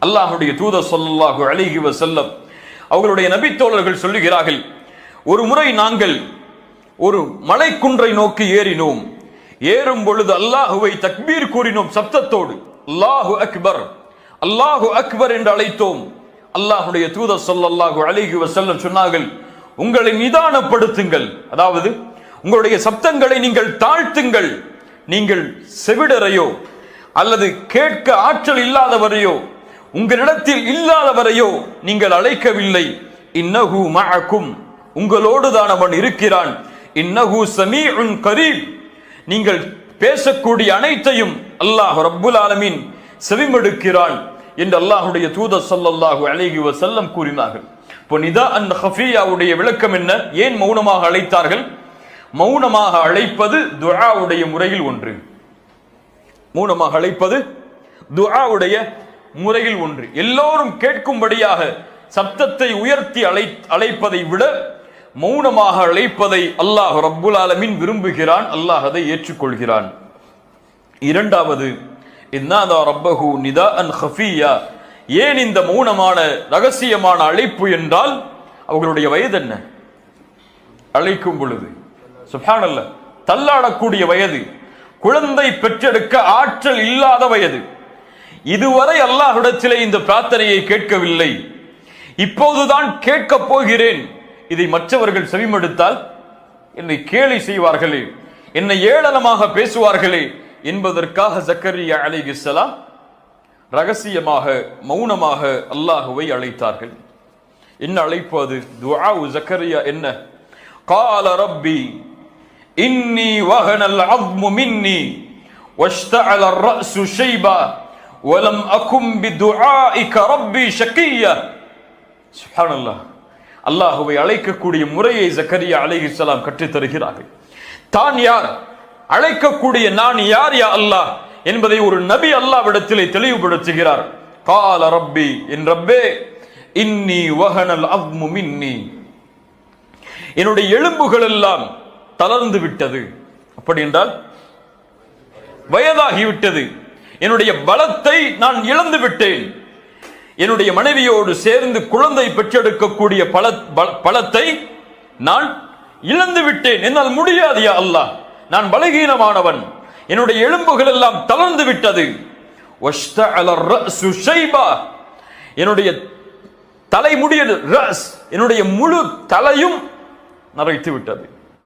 அல்லாஹ்வுடைய தூதர் ஸல்லல்லாஹு அலைஹி வஸல்லம் அவர்களுடைய நபித்தோழர்கள் சொல்லுகிறார்கள், ஒரு முறை நாங்கள் ஒரு மலைக்குன்றை நோக்கி ஏறினோம். ஏறும் பொழுது அல்லாஹுவை தக்பீர் கூறினோம் சப்தத்தோடு. அல்லாஹு அக்பர், அல்லாஹு அக்பர் என்று அழைத்தோம். அல்லாஹ்வுடைய தூதர் ஸல்லல்லாஹு அலைஹி வஸல்லம் சொன்னார்கள், உங்களை நிதானப்படுத்துங்கள், அதாவது உங்களுடைய சப்தங்களை நீங்கள் தாழ்த்துங்கள். நீங்கள் செவிடரையோ அல்லது கேட்க ஆற்றல் இல்லாதவரையோ உங்களிடத்தில் இல்லாதவரையோ நீங்கள் அழைக்கவில்லை. இன்னஹு மஅக்கும், உங்களோடு தான் அவன் இருக்கிறான். இன்னஹு ஸமீஉன் கரீப், நீங்கள் பேசக்கூடிய அனைத்தையும் அல்லாஹ் ரப்புல் ஆலமீன் செவிமடுக்கிறான் என்று அல்லாஹ்வுடைய தூதர் ஸல்லல்லாஹு அலைஹி வஸல்லம் கூறினார்கள். இப்போ நிதாஅன் ஹஃபியாவுடைய விளக்கம் என்ன? ஏன் மௌனமாக அழைத்தார்கள்? மௌனமாக அழைப்பது துஆவுடைய முறையில் ஒன்று. மௌனமாக அழைப்பது துஆவுடைய முறையில் ஒன்று. எல்லோரும் கேட்கும்படியாக சப்தத்தை உயர்த்தி அழைப்பதை விட மௌனமாக அழைப்பதை அல்லாஹ் ரப்புல் ஆலமீன் விரும்புகிறான். அல்லாஹ் அதை ஏற்றுக்கொள்கிறான். இரண்டாவது, இன்னாதா ரப்பஹு நிதாஅன் ஹஃபியா, ஏன் இந்த மௌனமான ரகசியமான அழைப்பு என்றால் அவர்களுடைய வயது என்ன? அழைக்கும் பொழுது சுப்ஹானல்லாஹ், தள்ளாடக்கூடிய வயது, குழந்தை பெற்றெடுக்க ஆற்றல் இல்லாத வயது. இதுவரை அல்லாஹ்விடத்திலே இந்த பிரார்த்தனையை கேட்கவில்லை, இப்போதுதான் கேட்கப் போகிறேன். இதை மற்றவர்கள் செவிமடுத்தால் என்னை கேலி செய்வார்களே, என்னை ஏளனமாக பேசுவார்களே என்பதற்காக ஜக்கரியா அலைஹிஸ்ஸலாம் ரகசியமாக மௌனமாக அல்லாஹுவை அழைத்தார்கள். என்ன அழைப்பு அது? துஆ ஜக்கரியா என்ன? قال ربي إني وهن العظم مني واشتعل الرأس شيبا ولم أكن بدعائك ربي شقيا. سبحان الله. அல்லாஹுவை அழைக்கக்கூடிய முறையை ஜக்கரியா அலைஹிஸ்ஸலாம் கற்றுத் தருகிறார்கள். தான் யார், அழைக்கக்கூடிய நான் யார் யா அல்லாஹ் என்பதை ஒரு நபி அல்லாஹ்விடத்திலே தெளிவுபடுத்துகிறார். قال ربي, என் ரப்பே, இன்னி வஹனல் அஸ்மு மின்னி, என்னுடைய எலும்புகள் எல்லாம் தளர்ந்து விட்டது. அப்படி என்றால் வயதாகிவிட்டது, என்னுடைய பலத்தை நான் இழந்து விட்டேன். என்னுடைய மனைவியோடு சேர்ந்து குழந்தை பெற்றெடுக்கக்கூடிய பலத்தை நான் இழந்து விட்டேன். என்னால் முடியாது யா அல்லாஹ், நான் பலகீனமானவன், என்னுடைய எலும்புகள் எல்லாம் தளர்ந்து விட்டது. என்னுடைய தலைமுடிய ரஸ், என்னுடைய முழு தலையும் நரைத்து விட்டது.